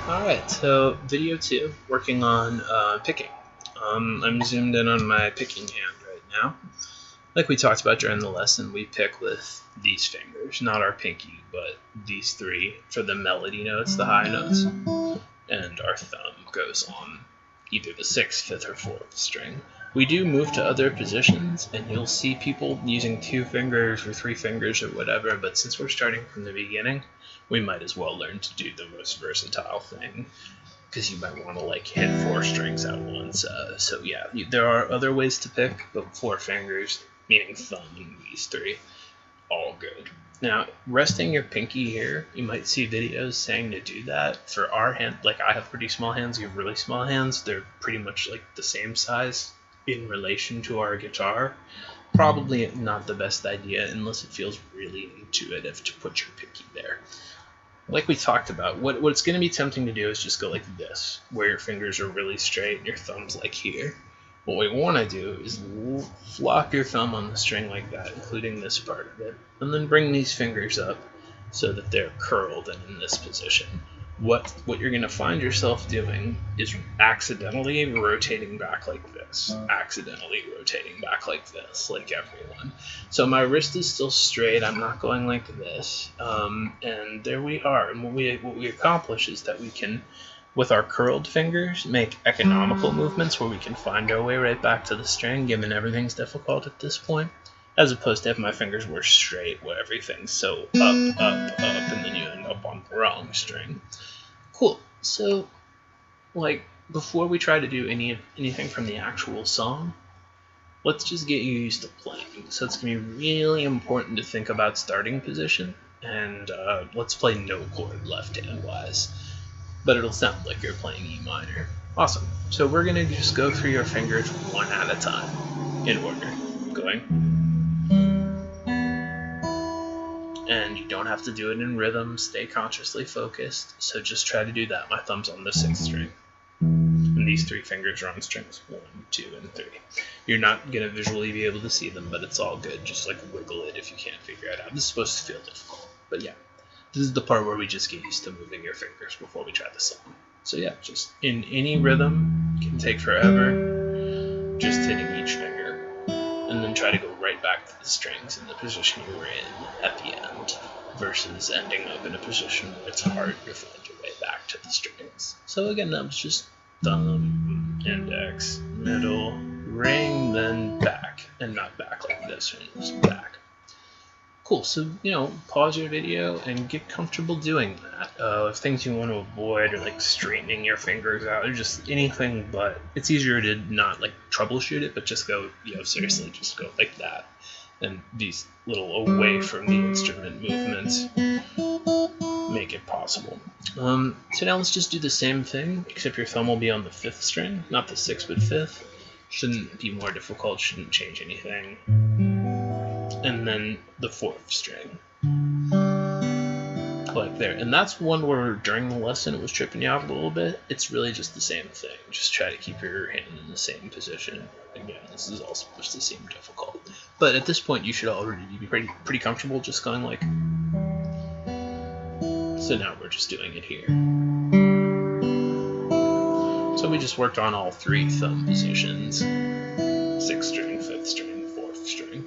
Alright, so video 2, working on picking. I'm zoomed in on my picking hand right now. Like we talked about during the lesson, we pick with these fingers, not our pinky, but these three for the melody notes, the high notes, and our thumb goes on either the 6th, 5th, or 4th string. We do move to other positions, and you'll see people using 2 fingers or 3 fingers or whatever, but since we're starting from the beginning, we might as well learn to do the most versatile thing, because you might want to like hit 4 strings at once. So yeah, there are other ways to pick, but 4 fingers, meaning thumb and these 3, all good. Now, resting your pinky here, you might see videos saying to do that. For our hand, like I have pretty small hands, you have really small hands, they're pretty much like the same size in relation to our guitar. Probably not the best idea unless it feels really intuitive to put your pinky there. Like we talked about, what's going to be tempting to do is just go like this, where your fingers are really straight and your thumb's like here. What we want to do is flop your thumb on the string like that, including this part of it, and then bring these fingers up so that they're curled and in this position. What you're going to find yourself doing is accidentally rotating back like this, accidentally rotating back like this, like everyone. So my wrist is still straight, I'm not going like this, and there we are. And what we accomplish is that we can, with our curled fingers, make economical movements where we can find our way right back to the string, given everything's difficult at this point, as opposed to if my fingers were straight, where everything's so up, and then you end up on the wrong string. Cool. So, like, before we try to do anything from the actual song, let's just get you used to playing. So it's going to be really important to think about starting position, and let's play no chord left-hand-wise. But it'll sound like you're playing E minor. Awesome. So we're going to just go through your fingers one at a time, in order. Going. And you don't have to do it in rhythm, stay consciously focused, so just try to do that. My thumb's on the 6th string, and these 3 fingers are on strings 1, 2, and 3. You're not going to visually be able to see them, but it's all good. Just like wiggle it if you can't figure it out. This is supposed to feel difficult, but yeah. This is the part where we just get used to moving your fingers before we try the song. So yeah, just in any rhythm, it can take forever, just hitting each finger, and then try to go right back to the strings in the position you were in at the end, versus ending up in a position where it's hard to find your way back to the strings. So again, that was just thumb, index, middle, ring, then back, and not back like this, just back. Cool, so, pause your video and get comfortable doing that. If things you want to avoid are like straightening your fingers out or just anything, but it's easier to not like troubleshoot it, but just go, seriously, just go like that. And these little away from the instrument movements make it possible. So now let's just do the same thing, except your thumb will be on the 5th string, not the 6th, but 5th. Shouldn't be more difficult, shouldn't change anything. And then the 4th string, like there. And that's one where during the lesson it was tripping you out a little bit. It's really just the same thing. Just try to keep your hand in the same position. Again, this is all supposed to seem difficult, but at this point you should already be pretty comfortable just going like. So now we're just doing it here. So we just worked on all 3 thumb positions: 6th string, 5th string, 4th string.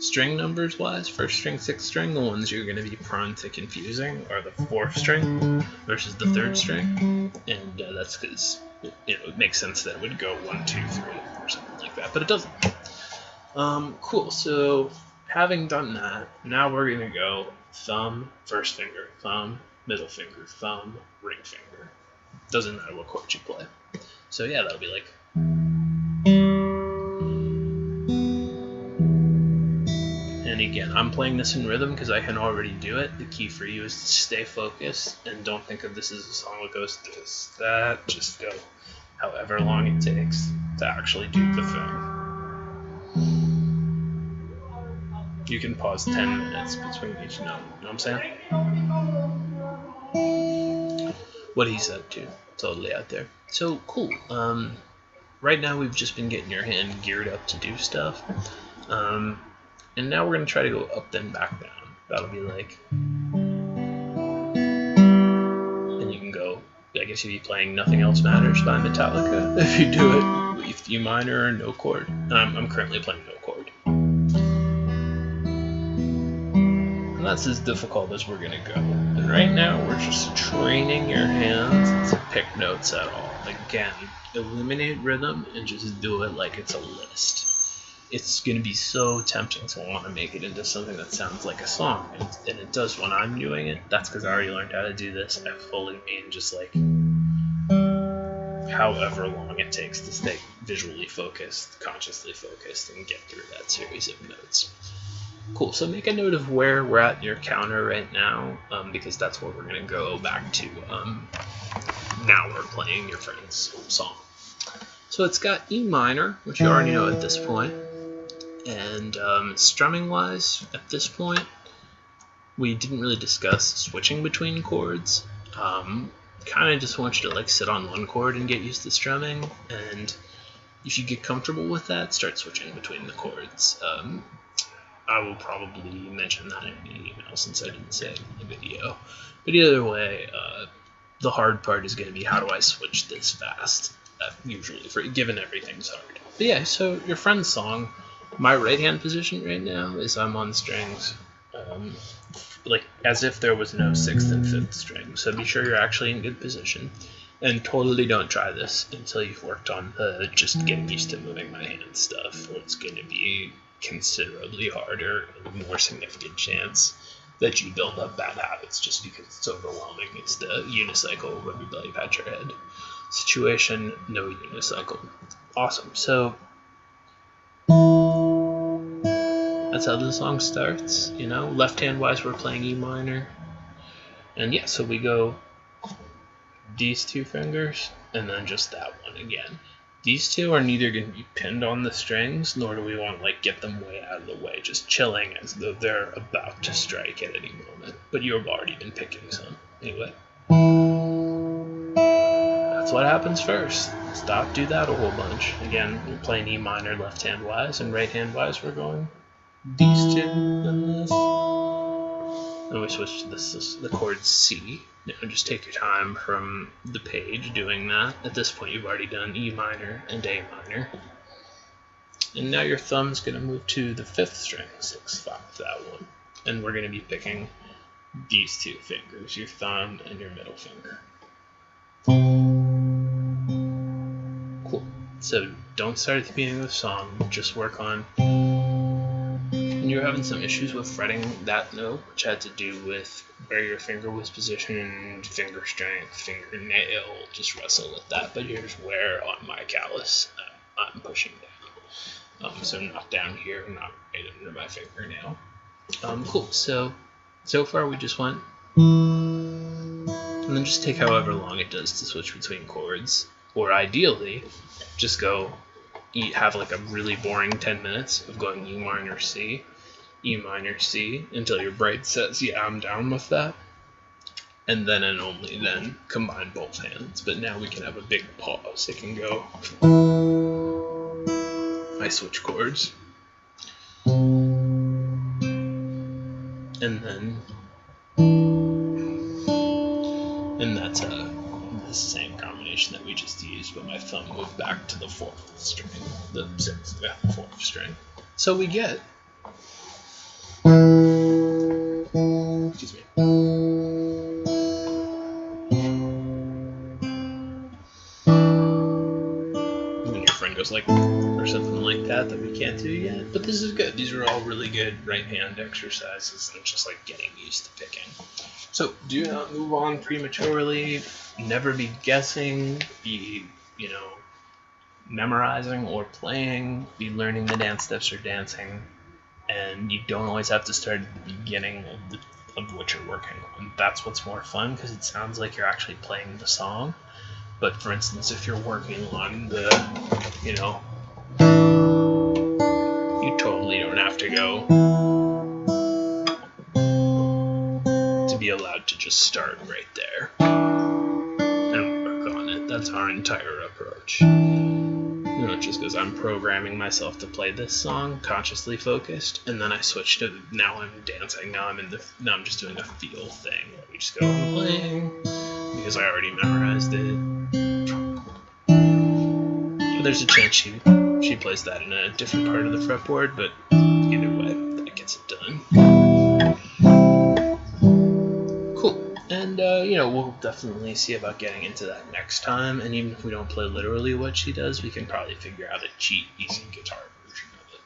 String numbers wise, 1st string, 6th string, the ones you're going to be prone to confusing are the 4th string versus the 3rd string, and that's because it makes sense that it would go 1, 2, 3 or something like that, but it doesn't. Cool, so having done that, now we're going to go thumb, 1st finger, thumb, middle finger, thumb, ring finger. Doesn't matter what chord you play. So yeah, that'll be like. And again, I'm playing this in rhythm because I can already do it. The key for you is to stay focused and don't think of this as a song that goes this, that. Just go however long it takes to actually do the thing. You can pause 10 minutes between each note. You know what I'm saying? What he said too. Totally out there. So cool. Right now we've just been getting your hand geared up to do stuff. And now we're going to try to go up then back down. That'll be like. And you can go I guess you'd be playing Nothing Else Matters by Metallica if you do it with E minor or no chord. I'm currently playing no chord. And that's as difficult as we're going to go. And right now we're just training your hands to pick notes at all. Again, eliminate rhythm and just do it like it's a list. It's going to be so tempting to want to make it into something that sounds like a song, and it does when I'm doing it. That's because I already learned how to do this. I fully mean just like however long it takes to stay visually focused, consciously focused, and get through that series of notes. Cool, so make a note of where we're at in your counter right now, because that's where we're going to go back to. Now we're playing your friend's song. So it's got E minor, which you already know at this point. And strumming wise, at this point, we didn't really discuss switching between chords. Kind of just want you to like sit on one chord and get used to strumming, and if you get comfortable with that, start switching between the chords. I will probably mention that in an email since I didn't say it in the video. But either way, the hard part is going to be how do I switch this fast, usually, given everything's hard. But yeah, so your friend's song, my right hand position right now is I'm on strings, like as if there was no 6th and 5th string. So be sure you're actually in good position. And totally don't try this until you've worked on the just getting used to moving my hand stuff. It's going to be considerably harder and more significant chance that you build up bad habits just because it's overwhelming. It's the unicycle rub your belly, pat your head situation, no unicycle. Awesome. So that's how the song starts. Left hand wise we're playing E minor, and yeah, so we go these two fingers and then just that one again. These two are neither going to be pinned on the strings, nor do we want to get them way out of the way, just chilling as though they're about to strike at any moment. But you've already been picking some. Anyway, that's what happens first. Stop, do that a whole bunch. Again, we're playing E minor left hand wise, and right hand wise we're going these two and this. And we switch to the chord C. Now just take your time from the page doing that. At this point you've already done E minor and A minor. And now your thumb's going to move to the 5th string, 6, 5, that one. And we're going to be picking these two fingers, your thumb and your middle finger. Cool. So don't start at the beginning of the song, just work on. And you're having some issues with fretting that note, which had to do with where your finger was positioned, finger strength, fingernail, just wrestle with that. But here's where on my callus I'm pushing down. So not down here, not right under my fingernail. Cool, so far we just went, and then just take however long it does to switch between chords, or ideally, just go, have a really boring 10 minutes of going E minor C, E minor C, until your brain says, yeah, I'm down with that, and then and only then combine both hands. But now we can have a big pause. It can go, I switch chords, and that's the same combination that we just used, but my thumb moved back to the 4th string, the 6th, yeah, 4th string. So we get, excuse me, when your friend goes like, or something like that we can't do yet, but this is good. These are all really good right hand exercises and just getting used to picking. So do not move on prematurely, never be guessing, be, memorizing or playing, be learning the dance steps or dancing, and you don't always have to start at the beginning of what you're working on. That's what's more fun, because it sounds like you're actually playing the song. But for instance, if you're working on the, you totally don't have to go to be allowed to just start right there and work on it. That's our entire approach. It just goes, I'm programming myself to play this song, consciously focused, and then I switch to, now I'm dancing, now I'm just doing a feel thing. We just go, I'm playing, because I already memorized it. There's a chance she plays that in a different part of the fretboard, but either way, that gets it done. Cool. And, we'll definitely see about getting into that next time, and even if we don't play literally what she does, we can probably figure out a cheat easy guitar version of it.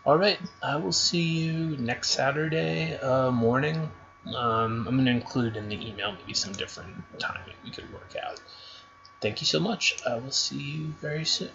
Alright, I will see you next Saturday morning. I'm going to include in the email maybe some different timing we could work out. Thank you so much. I will see you very soon.